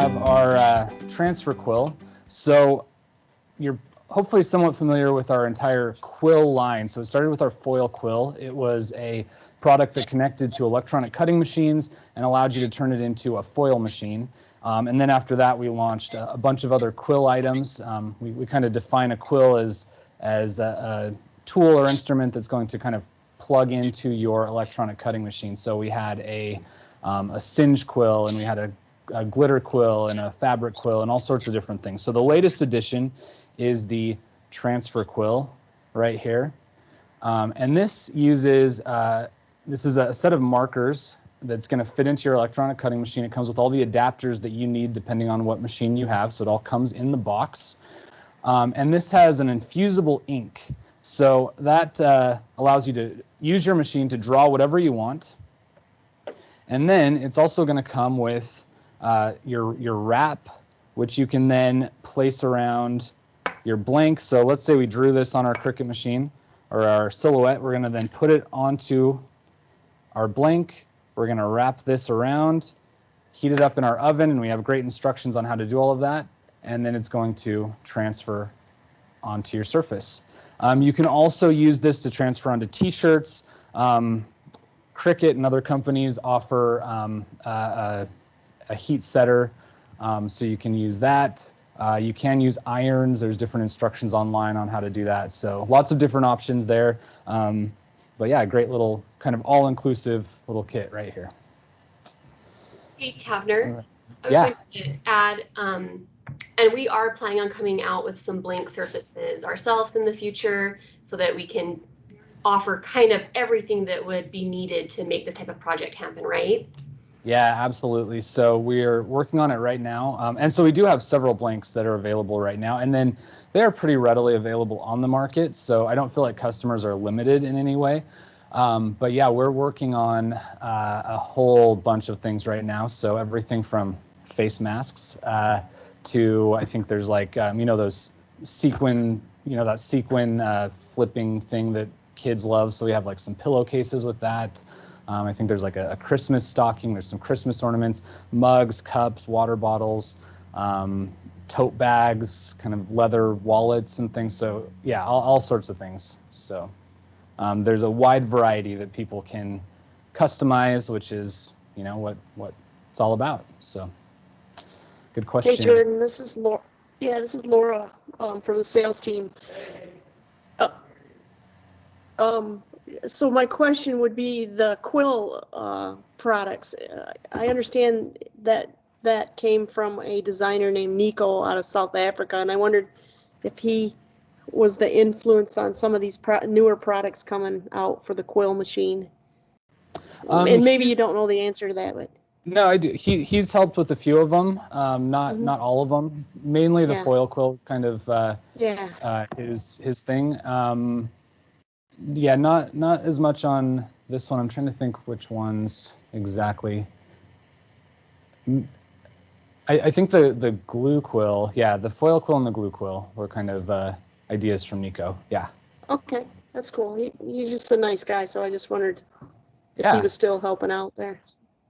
have our transfer quill. So you're hopefully somewhat familiar with our entire quill line. So it started with our foil quill. It was a product that connected to electronic cutting machines and allowed you to turn it into a foil machine. And then after that, we launched a bunch of other quill items. We kind of define a quill as a tool or instrument that's going to kind of plug into your electronic cutting machine. So we had a cinch quill, and we had a glitter quill and a fabric quill and all sorts of different things. So the latest addition is the transfer quill right here. And this uses, this is a set of markers that's going to fit into your electronic cutting machine. It comes with all the adapters that you need depending on what machine you have. So it all comes in the box. And this has an infusible ink. So that allows you to use your machine to draw whatever you want. And then it's also going to come with your wrap, which you can then place around your blank. So let's say we drew this on our Cricut machine or our Silhouette. We're going to then put it onto our blank. We're going to wrap this around, heat it up in our oven, and we have great instructions on how to do all of that. And then it's going to transfer onto your surface. You can also use this to transfer onto t-shirts. Cricut and other companies offer a heat setter, so you can use that. You can use irons. There's different instructions online on how to do that. So lots of different options there. But yeah, a great little kind of all-inclusive little kit right here. Hey, Tavner, I was Yeah. going to add, and we are planning on coming out with some blank surfaces ourselves in the future so that we can offer kind of everything that would be needed to make this type of project happen, right? Yeah, absolutely. So we're working on it right now. And so we do have several blanks that are available right now. And then they are pretty readily available on the market. So I don't feel like customers are limited in any way. But yeah, we're working on a whole bunch of things right now. So everything from face masks to, I think there's like, you know, those sequin, you know, that sequin flipping thing that kids love. So we have like some pillowcases with that. I think there's like a Christmas stocking. There's some Christmas ornaments, mugs, cups, water bottles, tote bags, kind of leather wallets and things. So yeah, all sorts of things. So there's a wide variety that people can customize, which is, you know, what it's all about. So good question. Hey, Jordan, this is Laura. Yeah, this is Laura from the sales team. So my question would be the Quill products. I understand that came from a designer named Nico out of South Africa, and I wondered if he was the influence on some of these newer products coming out for the Quill machine. And maybe you don't know the answer to that, but no, I do. He's helped with a few of them, not all of them. Mainly the foil quill is kind of his thing. Yeah, not as much on this one. I'm trying to think which ones exactly. I think the glue quill, yeah, the foil quill and the glue quill were kind of ideas from Nico. Yeah. Okay, that's cool. He's just a nice guy, so I just wondered if he was still helping out there.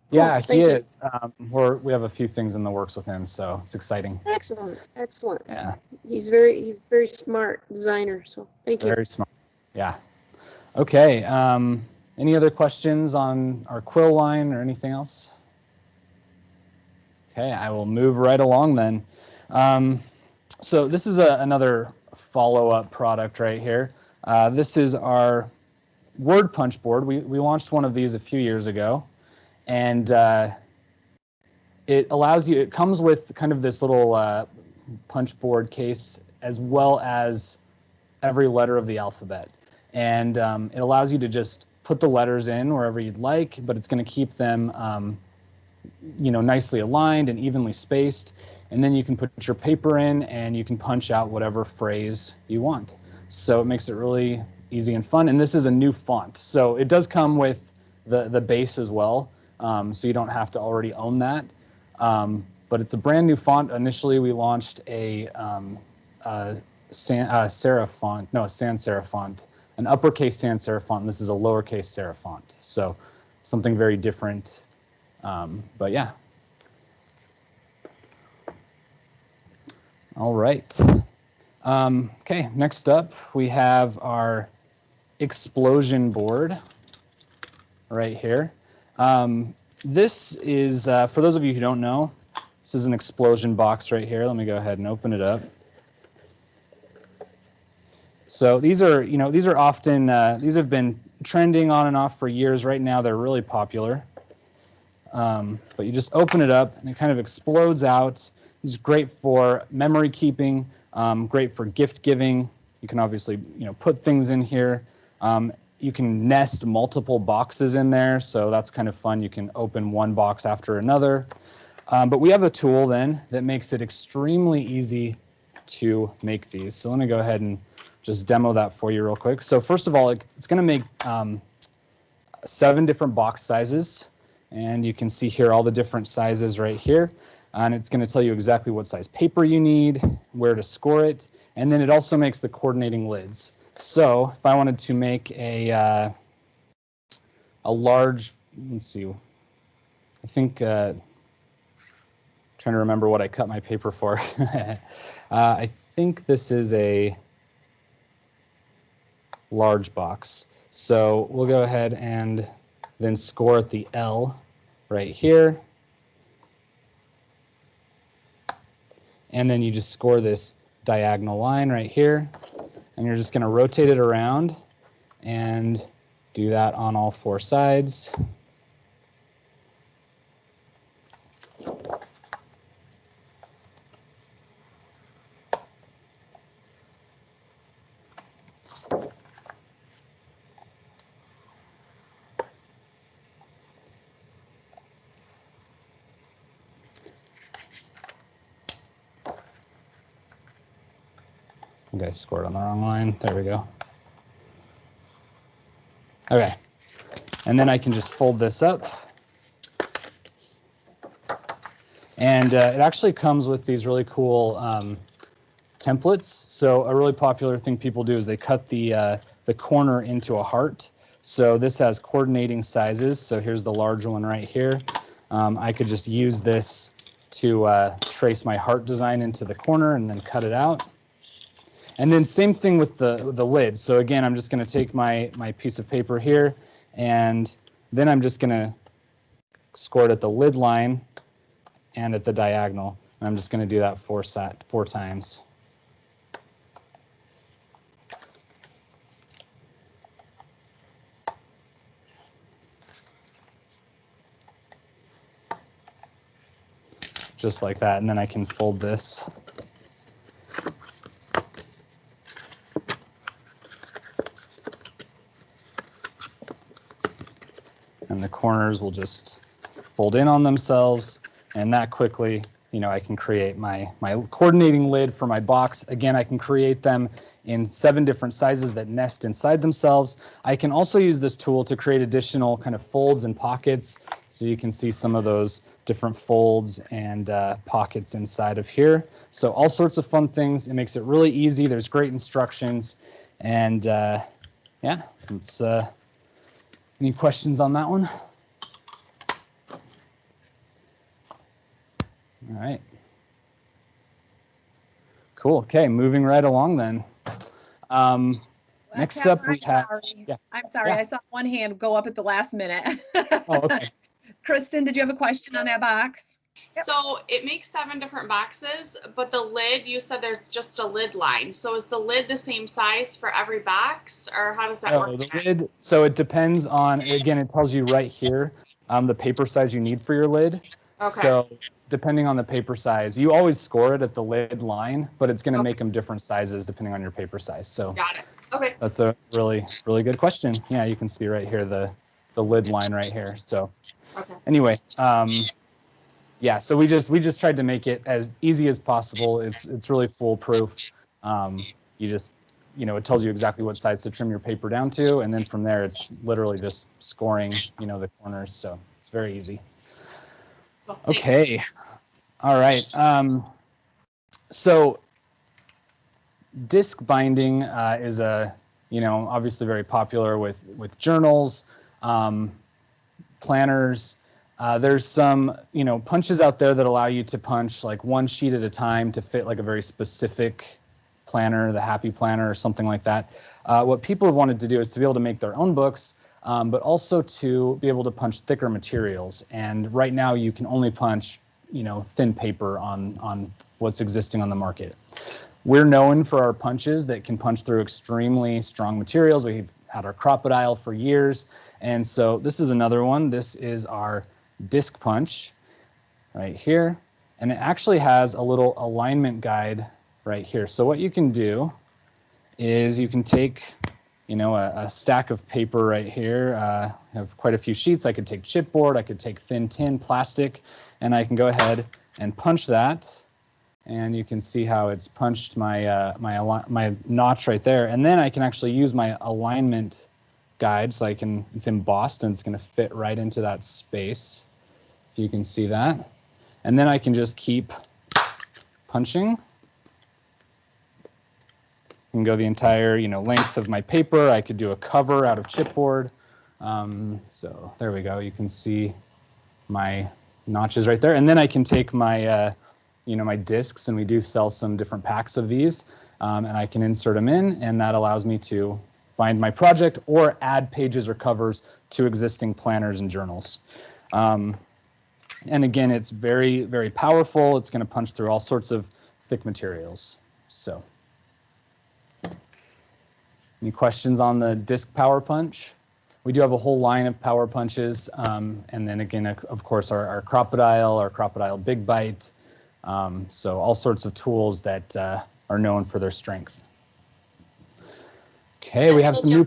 Yeah, he is. We have a few things in the works with him, so it's exciting. Excellent. Yeah. He's very smart designer, so thank you. Very smart. Yeah. Okay. Any other questions on our quill line or anything else? Okay, I will move right along then. So this is another follow-up product right here. This is our word punch board. We launched one of these a few years ago, and it allows you, it comes with kind of this little punch board case as well as every letter of the alphabet. And it allows you to just put the letters in wherever you'd like, but it's going to keep them you know, nicely aligned and evenly spaced. And then you can put your paper in and you can punch out whatever phrase you want. So it makes it really easy and fun. And this is a new font. So it does come with the base as well. So you don't have to already own that. But it's a brand new font. Initially, we launched a sans serif font, no, a sans serif font, an uppercase sans serif font. And this is a lowercase serif font. So something very different. But yeah. All right. Okay, next up we have our explosion board right here. This is, for those of you who don't know, this is an explosion box right here. Let me go ahead and open it up. So these are, these are often, these have been trending on and off for years. Right now they're really popular. But you just open it up and it kind of explodes out. It's great for memory keeping, great for gift giving. You can obviously, put things in here. You can nest multiple boxes in there, so that's kind of fun. You can open one box after another. But we have a tool then that makes it extremely easy to make these. So let me go ahead and just demo that for you real quick. So first of all, it's going to make 7 different box sizes. And you can see here all the different sizes right here. And it's going to tell you exactly what size paper you need, where to score it. And then it also makes the coordinating lids. So if I wanted to make a large, let's see, I think, trying to remember what I cut my paper for. I think this is a large box. So we'll go ahead and then score at the L right here. And then you just score this diagonal line right here. And you're just going to rotate it around and do that on all 4 sides. I think I scored on the wrong line. There we go. Okay. And then I can just fold this up. And it actually comes with these really cool templates. So a really popular thing people do is they cut the corner into a heart. So this has coordinating sizes. So here's the large one right here. I could just use this to trace my heart design into the corner and then cut it out. And then same thing with the lid. So again, I'm just going to take my piece of paper here, and then I'm just going to score it at the lid line and at the diagonal. And I'm just going to do that 4 times. Just like that, and then I can fold this. And the corners will just fold in on themselves, and that quickly, I can create my coordinating lid for my box. Again, I can create them in 7 different sizes that nest inside themselves. I can also use this tool to create additional kind of folds and pockets, so you can see some of those different folds and pockets inside of here. So all sorts of fun things. It makes it really easy. There's great instructions, and yeah, it's any questions on that one? All right. Cool. Okay, moving right along then. Next up we have. Yeah. I'm sorry. Yeah. I saw one hand go up at the last minute. Oh, okay. Kristen, did you have a question on that box? Yep. So it makes 7 different boxes, but the lid, you said there's just a lid line. So is the lid the same size for every box, or how does that No, work? the lid. So it depends on. Again, it tells you right here the paper size you need for your lid. Okay. So depending on the paper size, you always score it at the lid line, but it's going to make them different sizes depending on your paper size. So Got it. Okay. that's a really good question. Yeah, you can see right here the lid line right here. So Okay. anyway, yeah, so we just tried to make it as easy as possible. It's really foolproof. You just, it tells you exactly what size to trim your paper down to, and then from there it's literally just scoring, the corners. So it's very easy. Well, Okay. All right. So disc binding is obviously very popular with journals, planners. There's some, punches out there that allow you to punch like one sheet at a time to fit like a very specific planner, the Happy Planner or something like that. What people have wanted to do is to be able to make their own books, but also to be able to punch thicker materials. And right now you can only punch, thin paper on what's existing on the market. We're known for our punches that can punch through extremely strong materials. We've had our Crocodile for years. And so this is another one. This is our disc punch right here. And it actually has a little alignment guide right here. So what you can do is you can take, a stack of paper right here. I have quite a few sheets. I could take chipboard, I could take thin tin, plastic, and I can go ahead and punch that. And you can see how it's punched my my notch right there. And then I can actually use my alignment guide, so it's embossed and it's going to fit right into that space, if you can see that. And then I can just keep punching. I can go the entire length of my paper. I could do a cover out of chipboard. So there we go. You can see my notches right there. And then I can take my my discs, and we do sell some different packs of these, and I can insert them in, and that allows me to bind my project or add pages or covers to existing planners and journals. And again, it's very, very powerful. It's going to punch through all sorts of thick materials. So, any questions on the disc power punch? We do have a whole line of power punches, and then again, of course, our Crocodile Big Bite. So all sorts of tools that are known for their strength. Okay, we have some new.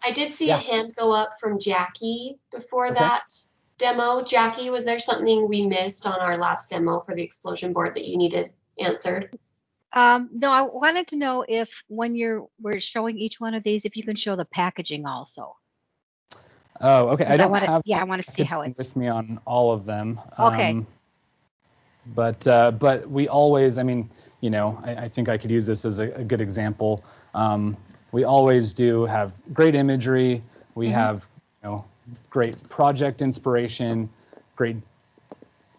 I did see a hand go up from Jackie before that demo. Jackie, was there something we missed on our last demo for the explosion board that you needed answered? No, I wanted to know if when we're showing each one of these, if you can show the packaging also. Oh, okay. I don't have. Yeah, I want to see how it's with me on all of them. Okay. But we always, I think I could use this as a good example. We always do have great imagery. We have, great project inspiration, great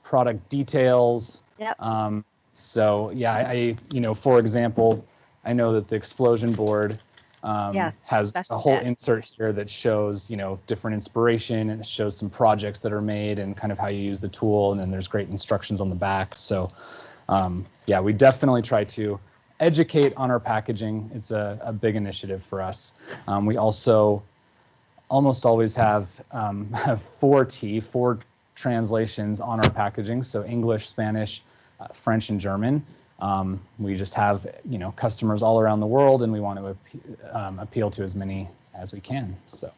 product details. Yep. So yeah, for example, I know that the explosion board has a whole insert here that shows, different inspiration, and it shows some projects that are made and kind of how you use the tool. And then there's great instructions on the back. So yeah, we definitely try to educate on our packaging. It's a big initiative for us. We also almost always have 4 translations on our packaging. So English, Spanish, French, and German. We just have, customers all around the world, and we want to appeal to as many as we can. So,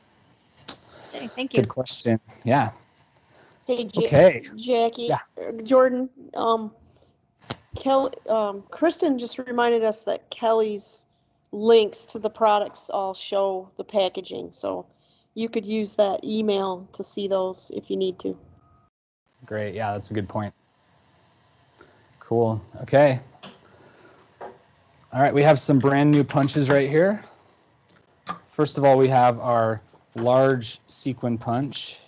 okay, thank you. Good question. Yeah. Hey, Okay. Jackie, Yeah. Jordan, Kelly, Kristen just reminded us that Kelly's links to the products all show the packaging, so you could use that email to see those if you need to. Great. Yeah, that's a good point. Cool. Okay. All right, we have some brand new punches right here. First of all, we have our large sequin punch.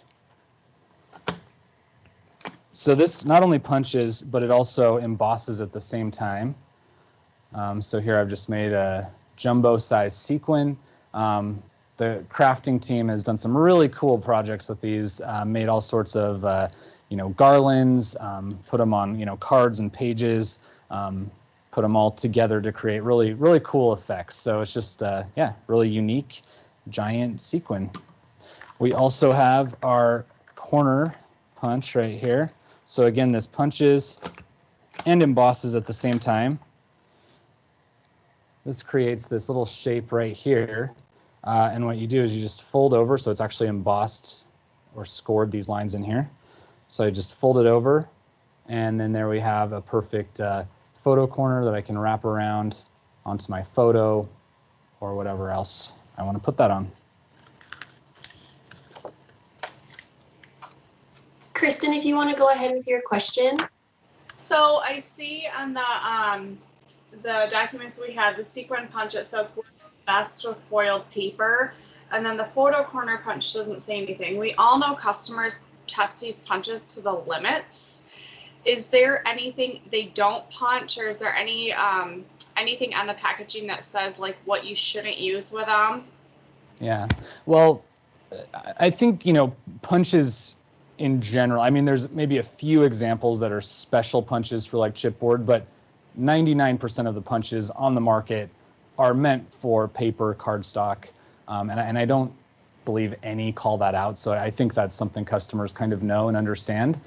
So this not only punches, but it also embosses at the same time. So here I've just made a jumbo size sequin. The crafting team has done some really cool projects with these, made all sorts of garlands, put them on cards and pages, put them all together to create really, really cool effects. So it's just, yeah, really unique, giant sequin. We also have our corner punch right here. So again, this punches and embosses at the same time. This creates this little shape right here. And what you do is you just fold over, so it's actually embossed or scored these lines in here. So I just fold it over, and then there we have a perfect photo corner that I can wrap around onto my photo or whatever else I want to put that on. Kristen, if you want to go ahead with your question. So I see on the documents we have, the sequin punch, it says works best with foiled paper, and then the photo corner punch doesn't say anything. We all know customers test these punches to the limits. Is there anything they don't punch, or is there any anything on the packaging that says like what you shouldn't use with them? Yeah, well, I think, you know, punches in general, I mean, there's maybe a few examples that are special punches for like chipboard, but 99% of the punches on the market are meant for paper, cardstock, and I don't believe any call that out. So I think that's something customers kind of know and understand.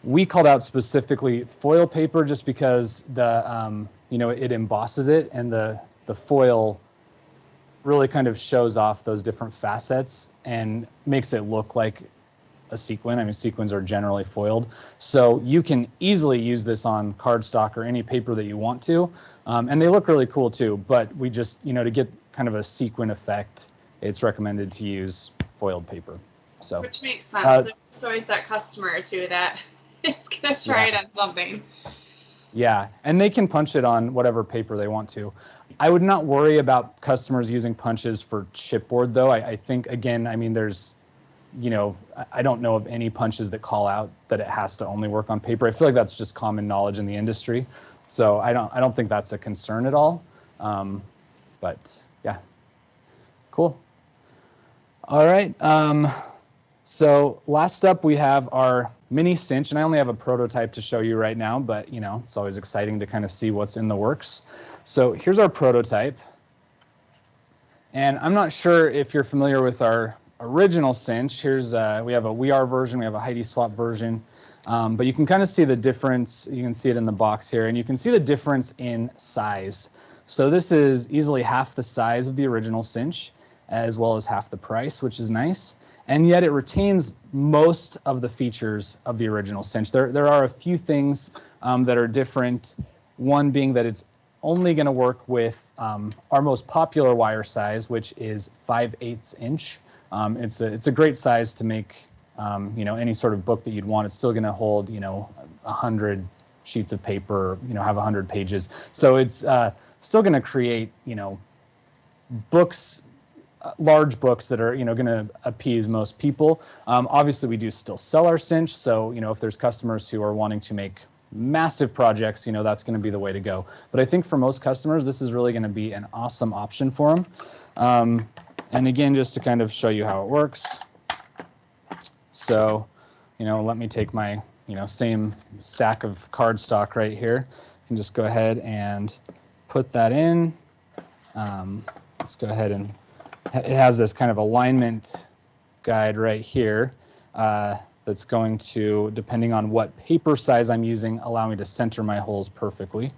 We called out specifically foil paper just because the, you know, it embosses it, and the foil really kind of shows off those different facets and makes it look like a sequin. I mean, sequins are generally foiled. So you can easily use this on cardstock or any paper that you want to. And they look really cool too, but we just, you know, to get kind of a sequin effect, it's recommended to use foiled paper. So, which makes sense. There's always that customer too that is gonna try it on something. Yeah, and they can punch it on whatever paper they want to. I would not worry about customers using punches for chipboard though. I think, again, I mean, there's, you know, I don't know of any punches that call out that it has to only work on paper. I feel like that's just common knowledge in the industry. So I don't think that's a concern at all. But yeah, cool. All right. So last up we have our mini cinch, and I only have a prototype to show you right now, but you know, it's always exciting to kind of see what's in the works. So here's our prototype. And I'm not sure if you're familiar with our original cinch. Here's we have a We Are version, we have a Heidi Swap version, but you can kind of see the difference. You can see it in the box here, and you can see the difference in size. So this is easily half the size of the original cinch, as well as half the price, which is nice. And yet it retains most of the features of the original cinch. There are a few things that are different. One being that it's only going to work with our most popular wire size, which is 5/8 inch. It's a great size to make you know, any sort of book that you'd want. It's still going to hold, you know, 100 sheets of paper, you know, have 100 pages. So it's still going to create, you know, books, large books that are, you know, going to appease most people. Obviously, we do still sell our cinch, so you know, if there's customers who are wanting to make massive projects, you know, that's going to be the way to go. But I think for most customers, this is really going to be an awesome option for them. And again, just to kind of show you how it works. So, you know, let me take my, you know, same stack of cardstock right here. You can just go ahead and put that in. Let's go ahead and it has this kind of alignment guide right here that's going to, depending on what paper size I'm using, allow me to center my holes perfectly.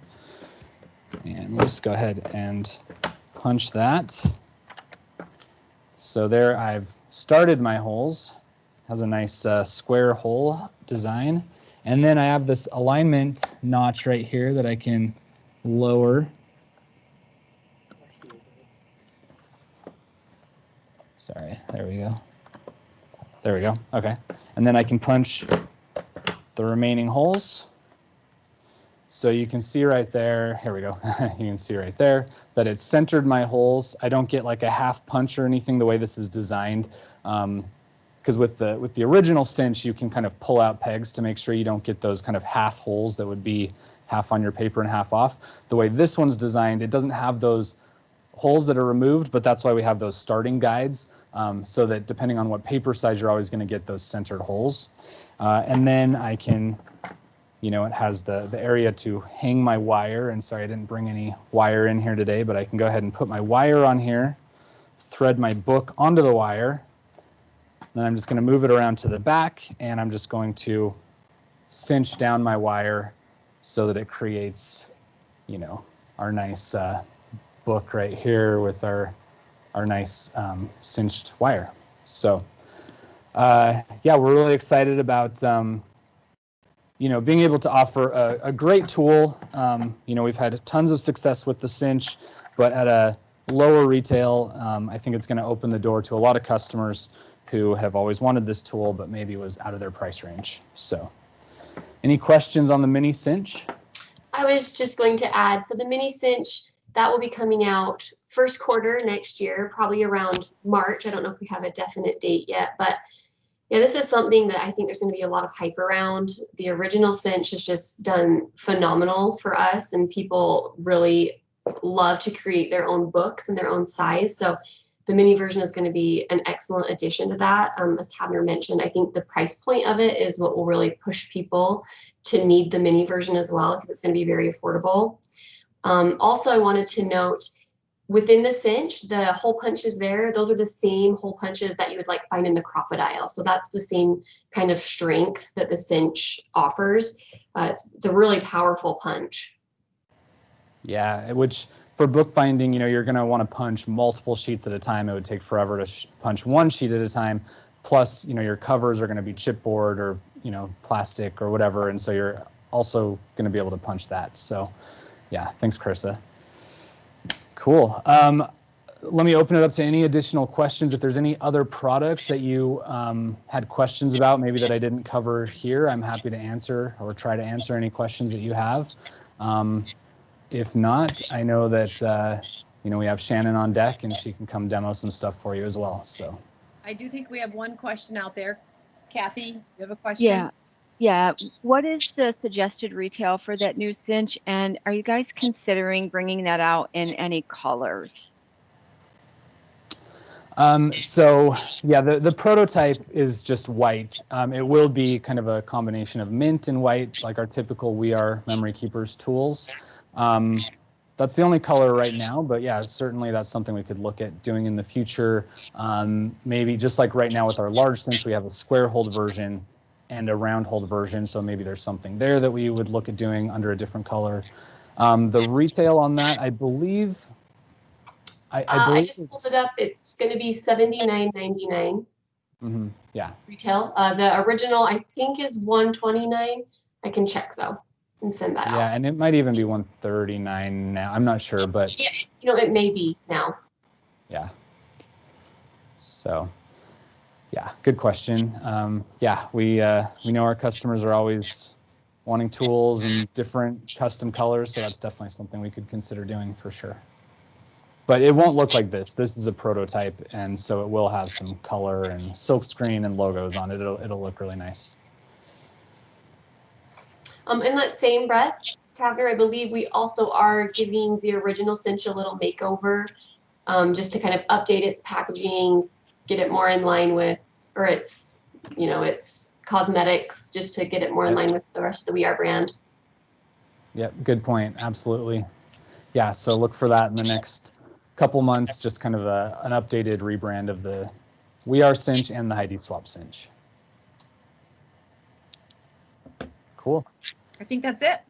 And we'll just go ahead and punch that. So there I've started my holes. It has a nice square hole design. And then I have this alignment notch right here that I can lower. Sorry, there we go. There we go, okay. And then I can punch the remaining holes. So you can see right there, here we go, you can see right there that it's centered my holes. I don't get like a half punch or anything the way this is designed. Because with the original cinch, you can kind of pull out pegs to make sure you don't get those kind of half holes that would be half on your paper and half off. The way this one's designed, it doesn't have those holes that are removed, but that's why we have those starting guides, so that depending on what paper size, you're always going to get those centered holes. And then I can, you know, it has the area to hang my wire. And sorry, I didn't bring any wire in here today, but I can go ahead and put my wire on here, thread my book onto the wire. Then I'm just going to move it around to the back, and I'm just going to cinch down my wire so that it creates, you know, our nice book right here with our nice cinched wire. So yeah, we're really excited about you know, being able to offer a great tool. You know, we've had tons of success with the cinch, but at a lower retail, I think it's going to open the door to a lot of customers who have always wanted this tool, but maybe was out of their price range. So any questions on the mini cinch? I was just going to add, so the mini cinch, that will be coming out first quarter next year, probably around March. I don't know if we have a definite date yet, but Yeah, this is something that I think there's going to be a lot of hype around. The original cinch has just done phenomenal for us, and people really love to create their own books in their own size. So the mini version is going to be an excellent addition to that. As Tabner mentioned, I think the price point of it is what will really push people to need the mini version as well, because it's going to be very affordable. Also, I wanted to note, within the cinch, the hole punches there, those are the same hole punches that you would like find in the crocodile. So that's the same kind of strength that the cinch offers. It's a really powerful punch. Yeah, which for bookbinding, you're going to want to punch multiple sheets at a time. It would take forever to punch one sheet at a time. Plus, your covers are going to be chipboard or, plastic or whatever. And so you're also going to be able to punch that. So yeah, thanks, Carissa. Cool. Let me open it up to any additional questions. If there's any other products that you had questions about, maybe that I didn't cover here, I'm happy to answer or try to answer any questions that you have. If not, I know that we have Shannon on deck, and she can come demo some stuff for you as well. So I do think we have one question out there. Kathy, you have a question? Yeah. Yeah. What is the suggested retail for that new cinch? And are you guys considering bringing that out in any colors? So yeah, the prototype is just white. It will be kind of a combination of mint and white, like our typical We Are Memory Keepers tools. That's the only color right now, but yeah, certainly that's something we could look at doing in the future. Maybe just like right now with our large cinch, we have a square hold version and a round hold version. So maybe there's something there that we would look at doing under a different color. The retail on that, I believe, I I believe just pulled it up. It's going to be $79.99 yeah. retail. The original, I think, is $129. I can check though and send that out. Yeah, and it might even be $139 now. I'm not sure, but yeah, it may be now. Yeah. So, yeah, good question. Yeah, we know our customers are always wanting tools and different custom colors, so that's definitely something we could consider doing for sure. But it won't look like this. This is a prototype, and so it will have some color and silk screen and logos on it. It'll look really nice. In that same breath, Tabner, I believe we also are giving the original cinch a little makeover, just to kind of update its packaging, get it more in line with, or its cosmetics, just to get it more in line with the rest of the We Are brand. Yep, good point. Absolutely. Yeah, so look for that in the next couple months, just kind of an updated rebrand of the We Are cinch and the Heidi Swap cinch. Cool. I think that's it.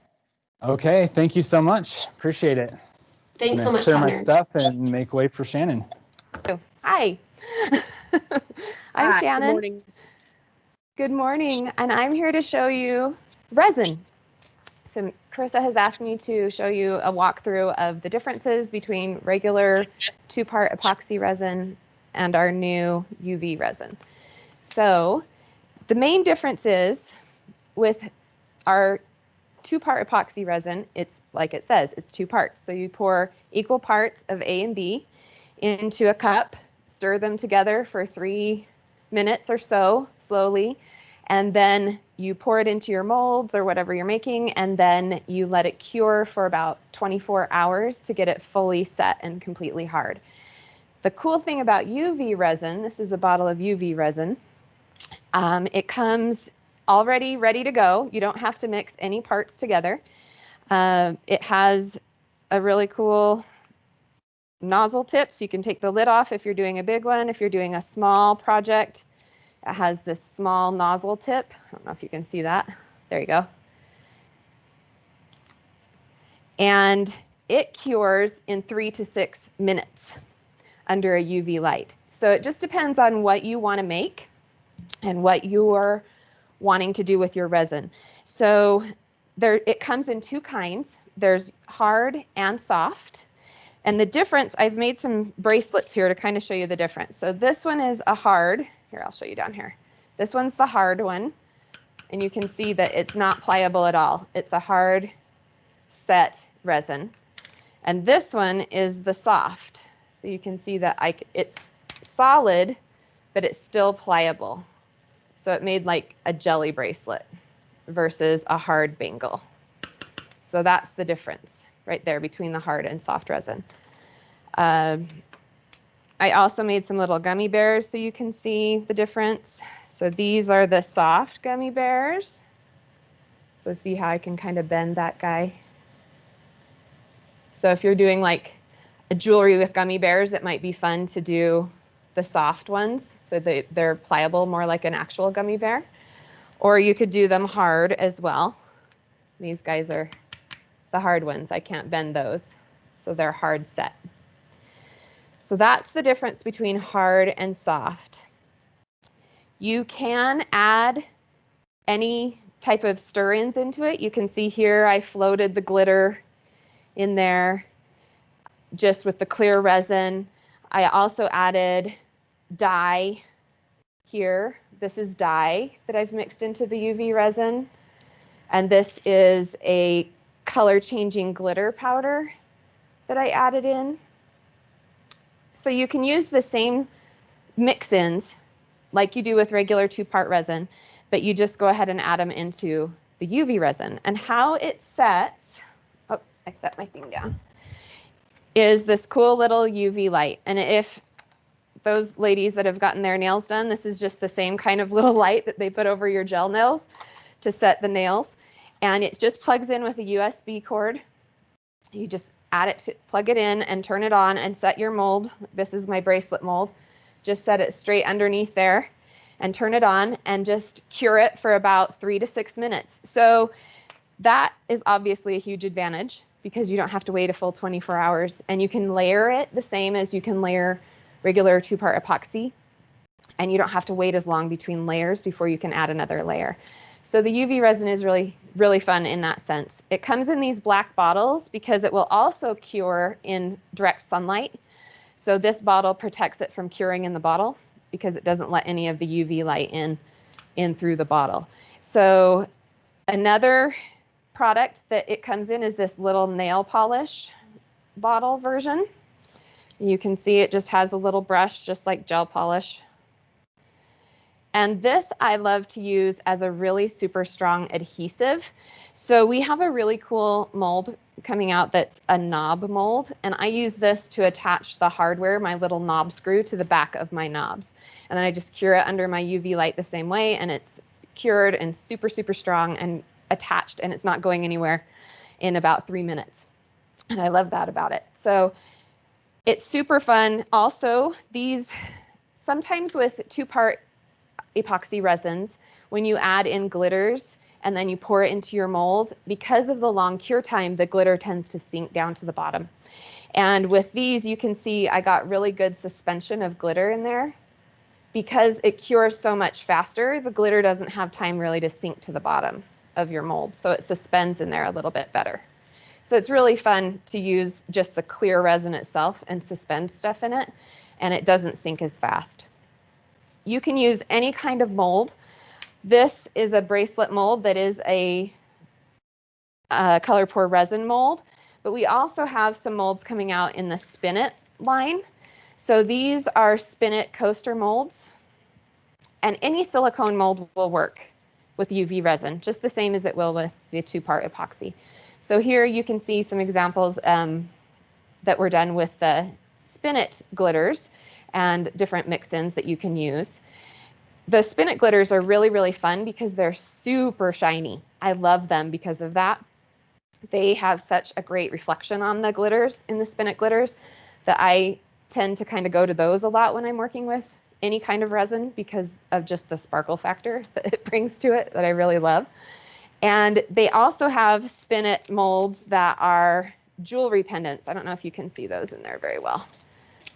Okay, thank you so much. Appreciate it. Thanks so much, clear my Tabner. stuff and make way for Shannon. Hi. I'm Hi, Shannon. Good morning. Good morning, and I'm here to show you resin. So Carissa has asked me to show you a walkthrough of the differences between regular 2-part epoxy resin and our new UV resin. So the main difference is with our 2-part epoxy resin, it's like it says, it's 2 parts. So you pour equal parts of A and B into a cup, stir them together for 3 minutes or so slowly, and then you pour it into your molds or whatever you're making, and then you let it cure for about 24 hours to get it fully set and completely hard. The cool thing about UV resin, this is a bottle of UV resin, it comes already ready to go. You don't have to mix any parts together. It has a really cool nozzle tip, so you can take the lid off if you're doing a big one. If you're doing a small project, it has this small nozzle tip. I don't know if you can see that. There you go. And it cures in 3 to 6 minutes under a UV light. So it just depends on what you want to make and what you're wanting to do with your resin. So it comes in 2 kinds. There's hard and soft. And the difference, I've made some bracelets here to kind of show you the difference. So this one is a hard, here, I'll show you down here. This one's the hard one. And you can see that it's not pliable at all. It's a hard set resin. And this one is the soft. So you can see that it's solid, but it's still pliable. So it made like a jelly bracelet versus a hard bangle. So that's the difference right there between the hard and soft resin. I also made some little gummy bears so you can see the difference. So these are the soft gummy bears. So see how I can kind of bend that guy. So if you're doing like a jewelry with gummy bears, it might be fun to do the soft ones so they're pliable, more like an actual gummy bear. Or you could do them hard as well. These guys are the hard ones. I can't bend those, so they're hard set. So that's the difference between hard and soft. You can add any type of stir-ins into it. You can see here I floated the glitter in there just with the clear resin. I also added dye here. This is dye that I've mixed into the UV resin. And this is a color changing glitter powder that I added in. So you can use the same mix-ins like you do with regular 2-part resin, but you just go ahead and add them into the UV resin. And how it sets, oh, I set my thing down, is this cool little UV light. And if those ladies that have gotten their nails done, this is just the same kind of little light that they put over your gel nails to set the nails. And it just plugs in with a USB cord. You just add it to, plug it in and turn it on and set your mold. This is my bracelet mold. Just set it straight underneath there and turn it on and just cure it for about 3 to 6 minutes. So that is obviously a huge advantage because you don't have to wait a full 24 hours, and you can layer it the same as you can layer regular 2-part epoxy, and you don't have to wait as long between layers before you can add another layer. So the UV resin is really, really fun in that sense. It comes in these black bottles because it will also cure in direct sunlight. So this bottle protects it from curing in the bottle because it doesn't let any of the UV light in through the bottle. So another product that it comes in is this little nail polish bottle version. You can see it just has a little brush, just like gel polish. And this I love to use as a really super strong adhesive. So we have a really cool mold coming out that's a knob mold, and I use this to attach the hardware, my little knob screw, to the back of my knobs. And then I just cure it under my UV light the same way, and it's cured and super, super strong and attached, and it's not going anywhere in about 3 minutes. And I love that about it. So it's super fun. Also, these, sometimes with 2-part epoxy resins, when you add in glitters and then you pour it into your mold, because of the long cure time, the glitter tends to sink down to the bottom. And with these, you can see I got really good suspension of glitter in there. Because it cures so much faster, the glitter doesn't have time really to sink to the bottom of your mold, so it suspends in there a little bit better. So it's really fun to use just the clear resin itself and suspend stuff in it, and it doesn't sink as fast. You can use any kind of mold. This is a bracelet mold that is a Color Pour resin mold, but we also have some molds coming out in the Spin It line. So these are Spin It coaster molds, and any silicone mold will work with UV resin, just the same as it will with the 2-part epoxy. So here you can see some examples that were done with the Spin It glitters and different mix-ins that you can use. The Spin It glitters are really, really fun because they're super shiny. I love them because of that. They have such a great reflection on the glitters in the Spin It glitters that I tend to kind of go to those a lot when I'm working with any kind of resin because of just the sparkle factor that it brings to it that I really love. And they also have Spin It molds that are jewelry pendants. I don't know if you can see those in there very well.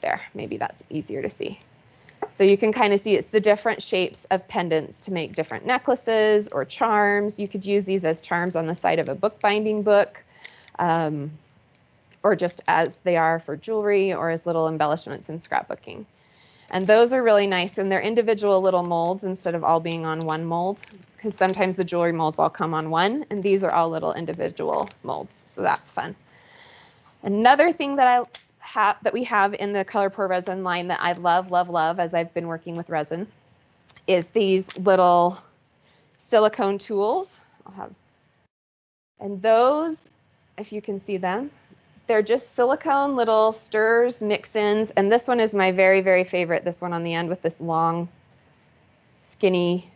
There, maybe that's easier to see. So you can kind of see it's the different shapes of pendants to make different necklaces or charms. You could use these as charms on the side of a bookbinding book, or just as they are for jewelry or as little embellishments in scrapbooking. And those are really nice, and they're individual little molds instead of all being on one mold, because sometimes the jewelry molds all come on one, and these are all little individual molds, so that's fun. Another thing that we have in the Color Pour resin line that I love, love, love as I've been working with resin is these little silicone tools. And those, if you can see them, they're just silicone little stirrers, mix-ins, and this one is my very, very favorite, this one on the end with this long, skinny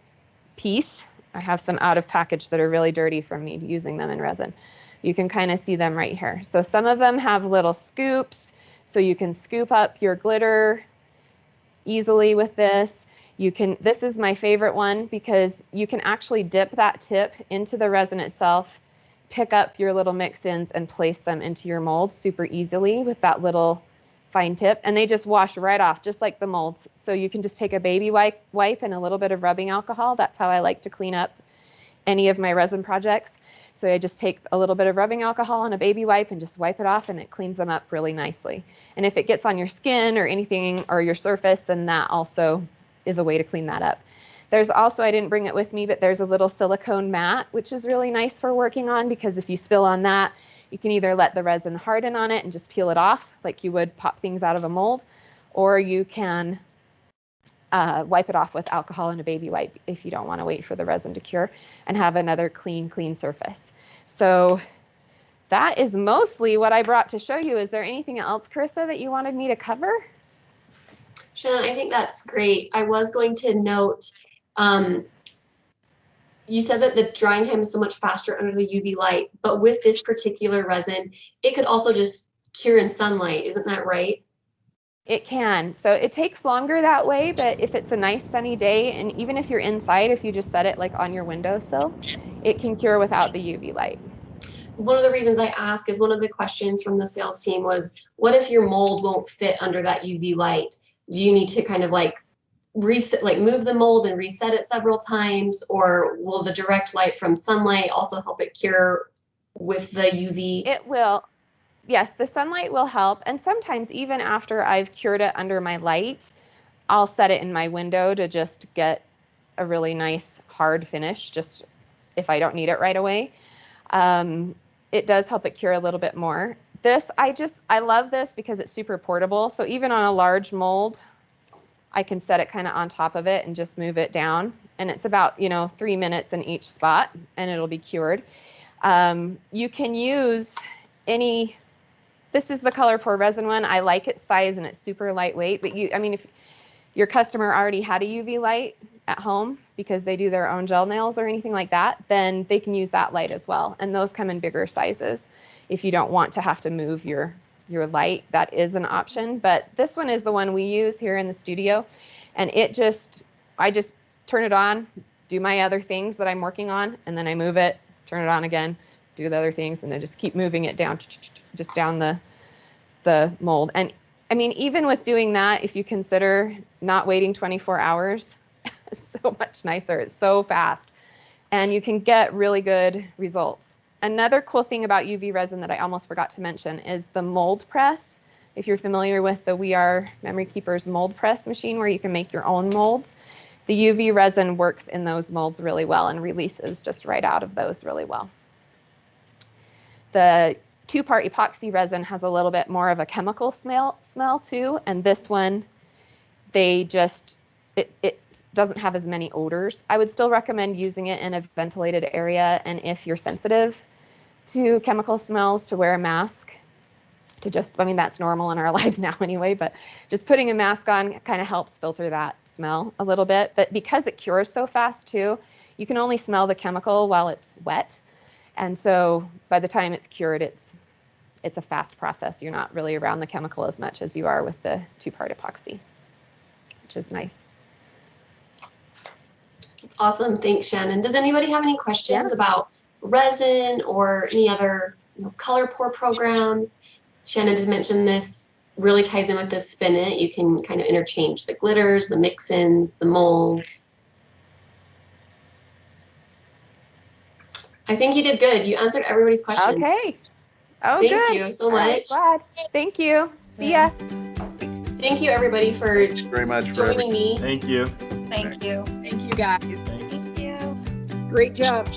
piece. I have some out of package that are really dirty from me using them in resin. You can kind of see them right here. So some of them have little scoops, so you can scoop up your glitter easily with this. This is my favorite one because you can actually dip that tip into the resin itself, pick up your little mix-ins and place them into your mold super easily with that little fine tip, and they just wash right off just like the molds. So you can just take a baby wipe and a little bit of rubbing alcohol. That's how I like to clean up any of my resin projects. So I just take a little bit of rubbing alcohol and a baby wipe and just wipe it off, and it cleans them up really nicely. And if it gets on your skin or anything or your surface, then that also is a way to clean that up. There's also, I didn't bring it with me, but there's a little silicone mat, which is really nice for working on, because if you spill on that, you can either let the resin harden on it and just peel it off like you would pop things out of a mold, or you can wipe it off with alcohol and a baby wipe if you don't want to wait for the resin to cure, and have another clean surface. So that is mostly what I brought to show you. Is there anything else, Carissa, that you wanted me to cover? Shannon, I think that's great. I was going to note, you said that the drying time is so much faster under the UV light, but with this particular resin, it could also just cure in sunlight. Isn't that right? It can. So it takes longer that way, but if it's a nice sunny day, and even if you're inside, if you just set it like on your windowsill, it can cure without the UV light. One of the reasons I ask is one of the questions from the sales team was, what if your mold won't fit under that UV light? Do you need to kind of like reset, like move the mold and reset it several times, or will the direct light from sunlight also help it cure with the UV? It will. Yes, the sunlight will help. And sometimes even after I've cured it under my light, I'll set it in my window to just get a really nice hard finish, just if I don't need it right away. It does help it cure a little bit more. This, I love this because it's super portable. So even on a large mold, I can set it kind of on top of it and just move it down. And it's about, 3 minutes in each spot, and it'll be cured. You can use this is the Color Pour Resin one. I like its size and it's super lightweight, but if your customer already had a UV light at home because they do their own gel nails or anything like that, then they can use that light as well. And those come in bigger sizes. If you don't want to have to move your light, that is an option. But this one is the one we use here in the studio. And I just turn it on, do my other things that I'm working on, and then I move it, turn it on again, do the other things, and I just keep moving it down, just down the mold. And even with doing that, if you consider not waiting 24 hours, it's so much nicer. It's so fast, and you can get really good results. Another cool thing about UV resin that I almost forgot to mention is the mold press. If you're familiar with the We Are Memory Keepers mold press machine, where you can make your own molds, the UV resin works in those molds really well and releases just right out of those really well. The 2-part epoxy resin has a little bit more of a chemical smell too, and this one, it doesn't have as many odors. I would still recommend using it in a ventilated area, and if you're sensitive to chemical smells, to wear a mask. That's normal in our lives now anyway, but just putting a mask on kind of helps filter that smell a little bit. But because it cures so fast too, you can only smell the chemical while it's wet. And so by the time it's cured, it's a fast process. You're not really around the chemical as much as you are with the 2-part epoxy, which is nice. That's awesome. Thanks, Shannon. Does anybody have any questions about resin or any other color pour programs? Shannon did mention this really ties in with this Spin It. You can kind of interchange the glitters, the mix-ins, the molds. I think you did good. You answered everybody's question. Okay. Oh, Thank good. you so All right, much. glad. Thank you. See ya. Thank you, everybody, for Very much for joining me. Thank you. Thank you. Thank you, guys. Thank you. Great job.